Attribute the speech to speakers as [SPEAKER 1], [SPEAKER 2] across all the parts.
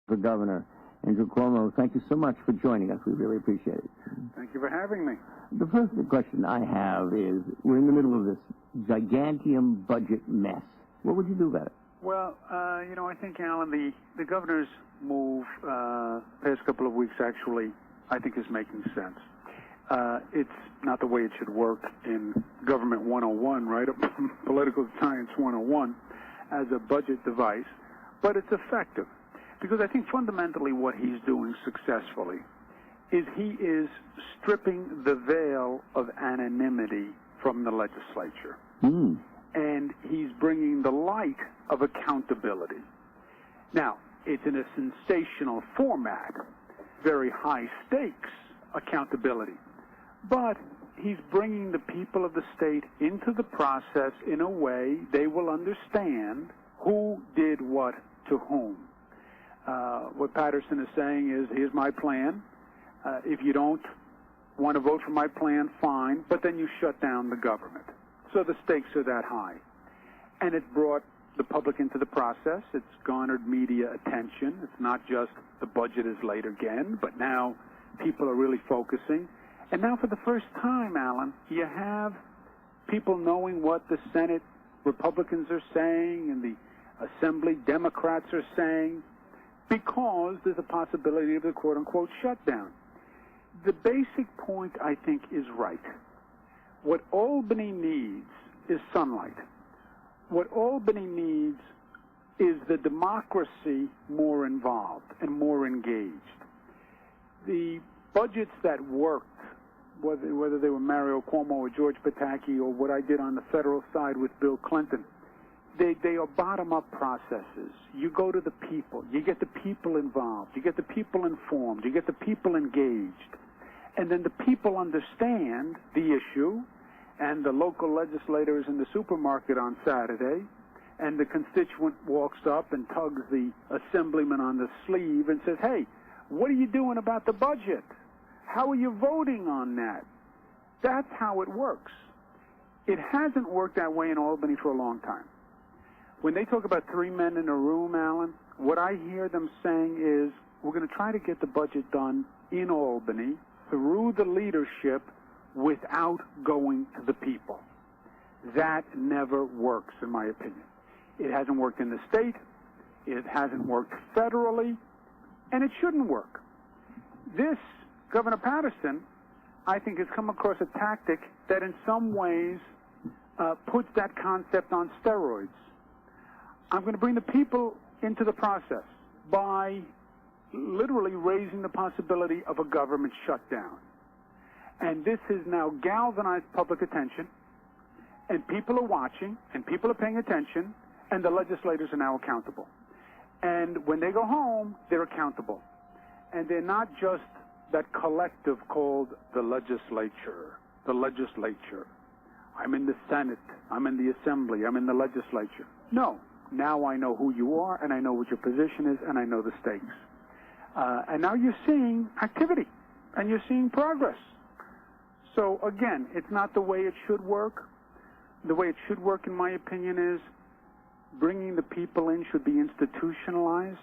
[SPEAKER 1] for Governor Andrew Cuomo. Thank you so much for joining us. We really appreciate it.
[SPEAKER 2] Thank you for having me.
[SPEAKER 1] The first question I have is, we're in the middle of this gigantium budget mess. What would you do about it?
[SPEAKER 2] Well, I think, Alan, the governor's move past couple of weeks actually, I think, is making sense. It's not the way it should work in Government 101, right? Political Science 101 as a budget device, but it's effective. Because I think fundamentally what he's doing successfully is he is stripping the veil of anonymity from the legislature. And he's bringing the light of accountability. Now, it's in a sensational format, very high stakes accountability. But he's bringing the people of the state into the process in a way they will understand who did what to whom. What Patterson is saying is, here's my plan. If you don't want to vote for my plan, fine, but then you shut down the government. So the stakes are that high. And it brought the public into the process. It's garnered media attention. It's not just the budget is late again, but now people are really focusing. And now for the first time, Alan, you have people knowing what the Senate Republicans are saying and the Assembly Democrats are saying, because there's a possibility of the quote-unquote shutdown. The basic point, I think, is right. What Albany needs is sunlight. What Albany needs is the democracy more involved and more engaged. The budgets that worked, whether they were Mario Cuomo or George Pataki or what I did on the federal side with Bill Clinton, they are bottom-up processes. You go to the people. You get the people involved. You get the people informed. You get the people engaged. And then the people understand the issue, and the local legislators in the supermarket on Saturday, and the constituent walks up and tugs the assemblyman on the sleeve and says, hey, what are you doing about the budget? How are you voting on that? That's how it works. It hasn't worked that way in Albany for a long time. When they talk about 3 men in a room, Alan, what I hear them saying is, we're going to try to get the budget done in Albany through the leadership without going to the people. That never works, in my opinion. It hasn't worked in the state. It hasn't worked federally. And it shouldn't work. This, Governor Patterson, I think, has come across a tactic that in some ways puts that concept on steroids. I'm going to bring the people into the process by literally raising the possibility of a government shutdown. And this has now galvanized public attention, and people are watching, and people are paying attention, and the legislators are now accountable. And when they go home, they're accountable. And they're not just that collective called the legislature. The legislature. I'm in the Senate. I'm in the Assembly. I'm in the legislature. No. Now I know who you are, and I know what your position is, and I know the stakes. And now you're seeing activity, and you're seeing progress. So, again, it's not the way it should work. The way it should work, in my opinion, is bringing the people in should be institutionalized.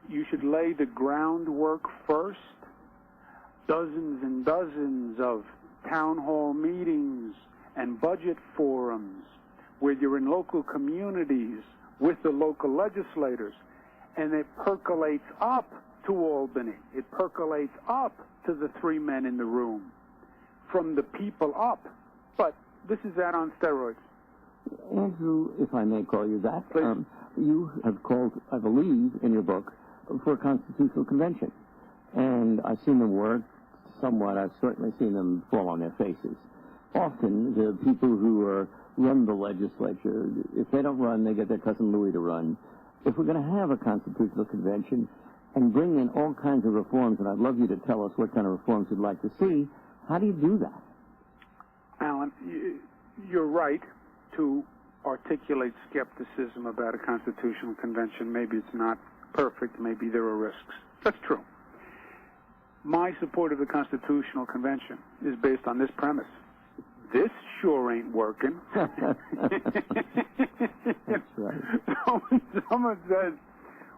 [SPEAKER 2] You should lay the groundwork first. Dozens and dozens of town hall meetings and budget forums where you're in local communities with the local legislators, and it percolates up to Albany. It percolates up to the 3 men in the room, from the people up. But this is that on steroids.
[SPEAKER 1] Andrew, if I may call you that,
[SPEAKER 2] please.
[SPEAKER 1] You have called, I believe, in your book, for a constitutional convention. And I've seen them work somewhat. I've certainly seen them fall on their faces. Often, the people who run the legislature, if they don't run, they get their cousin Louis to run. If we're going to have a constitutional convention and bring in all kinds of reforms, and I'd love you to tell us what kind of reforms you'd like to see, how do you do that?
[SPEAKER 2] Alan, you're right to articulate skepticism about a constitutional convention. Maybe it's not perfect. Maybe there are risks. That's true. My support of the Constitutional Convention is based on this premise. This sure ain't working.
[SPEAKER 1] That's right.
[SPEAKER 2] Someone says,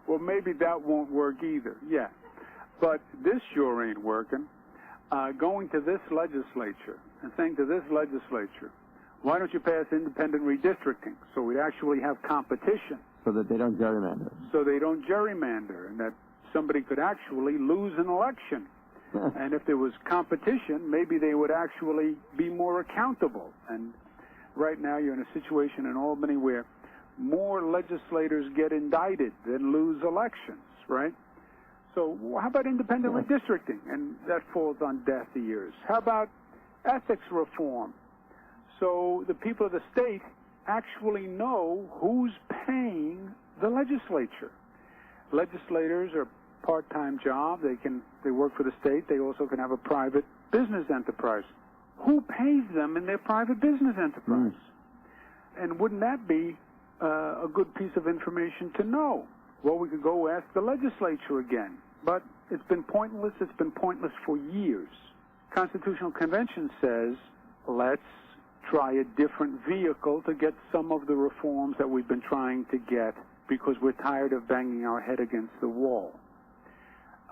[SPEAKER 2] Well, maybe that won't work either. Yeah. But this sure ain't working. Going to this legislature and saying to this legislature, why don't you pass independent redistricting so we'd actually have competition?
[SPEAKER 1] So that they don't gerrymander.
[SPEAKER 2] So they don't gerrymander, and that somebody could actually lose an election. And if there was competition, maybe they would actually be more accountable. And right now you're in a situation in Albany where more legislators get indicted than lose elections, right? So how about independent redistricting? And that falls on deaf ears. How about ethics reform? So the people of the state actually know who's paying the legislature. Legislators are part-time job. They work for the state. They also can have a private business enterprise. Who pays them in their private business enterprise? And wouldn't that be a good piece of information to know? Well, we could go ask the legislature again. But it's been pointless. It's been pointless for years. Constitutional Convention says, let's try a different vehicle to get some of the reforms that we've been trying to get because we're tired of banging our head against the wall.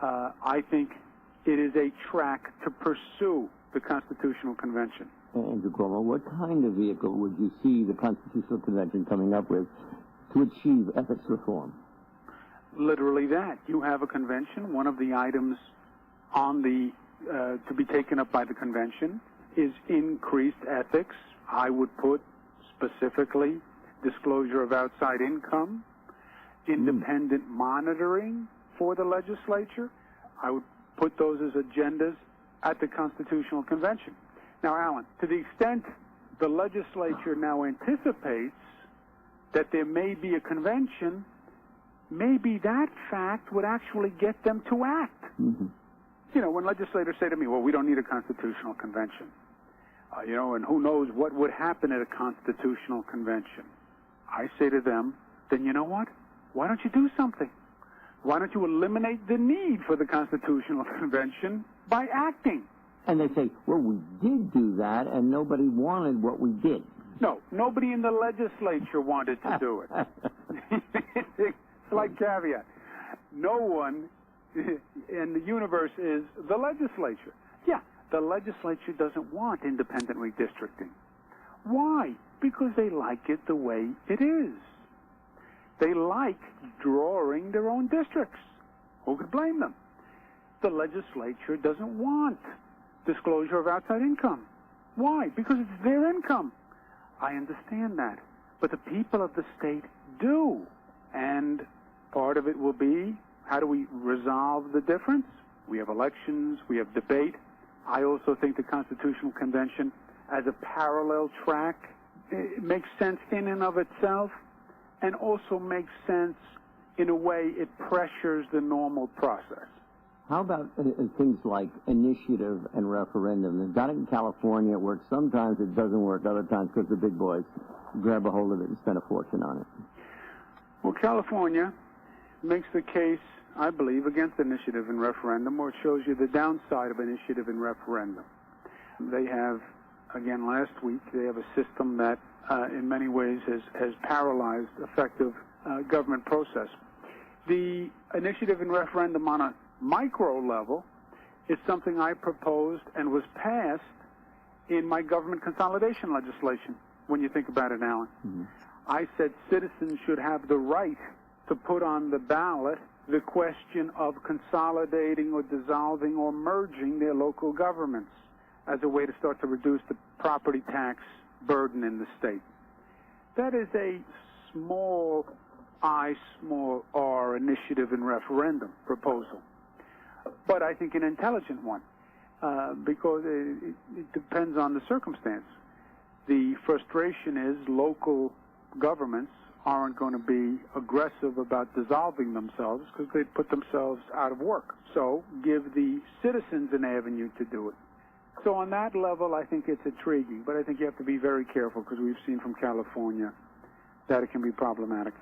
[SPEAKER 2] I think it is a track to pursue the Constitutional Convention.
[SPEAKER 1] Andrew Cuomo, what kind of vehicle would you see the Constitutional Convention coming up with to achieve ethics reform?
[SPEAKER 2] Literally that. You have a convention. One of the items on the to be taken up by the convention is increased ethics. I would put specifically disclosure of outside income, independent monitoring for the legislature. I would put those as agendas at the Constitutional Convention. Now, Alan, to the extent the legislature now anticipates that there may be a convention, maybe that fact would actually get them to act.
[SPEAKER 1] Mm-hmm.
[SPEAKER 2] You know, when legislators say to me, well, we don't need a Constitutional Convention, and who knows what would happen at a Constitutional Convention, I say to them, then you know what? Why don't you do something? Why don't you eliminate the need for the Constitutional Convention by acting?
[SPEAKER 1] And they say, well, we did do that, and nobody wanted what we did.
[SPEAKER 2] No, nobody in the legislature wanted to do it. It's like caveat. No one in the universe is the legislature. Yeah, the legislature doesn't want independent redistricting. Why? Because they like it the way it is. They like drawing their own districts. Who could blame them? The legislature doesn't want disclosure of outside income. Why? Because it's their income. I understand that. But the people of the state do. And part of it will be, how do we resolve the difference? We have elections, we have debate. I also think the Constitutional Convention as a parallel track, it makes sense in and of itself, and also makes sense in a way it pressures the normal process.
[SPEAKER 1] How about things like initiative and referendum? They've got it in California. It works. Sometimes it doesn't work. Other times because the big boys grab a hold of it and spend a fortune on it.
[SPEAKER 2] Well, California makes the case, I believe, against initiative and referendum, or it shows you the downside of initiative and referendum. They have, again, last week, they have a system that in many ways has paralyzed effective government process. The initiative and referendum on a micro level is something I proposed and was passed in my government consolidation legislation, when you think about it, Alan. Mm-hmm. I said citizens should have the right to put on the ballot the question of consolidating or dissolving or merging their local governments as a way to start to reduce the property tax burden in the state. That is a small I, small r initiative and referendum proposal, but I think an intelligent one because it depends on the circumstance. The frustration is local governments aren't going to be aggressive about dissolving themselves because they'd put themselves out of work. So give the citizens an avenue to do it. So on that level, I think it's intriguing, but I think you have to be very careful because we've seen from California that it can be problematic.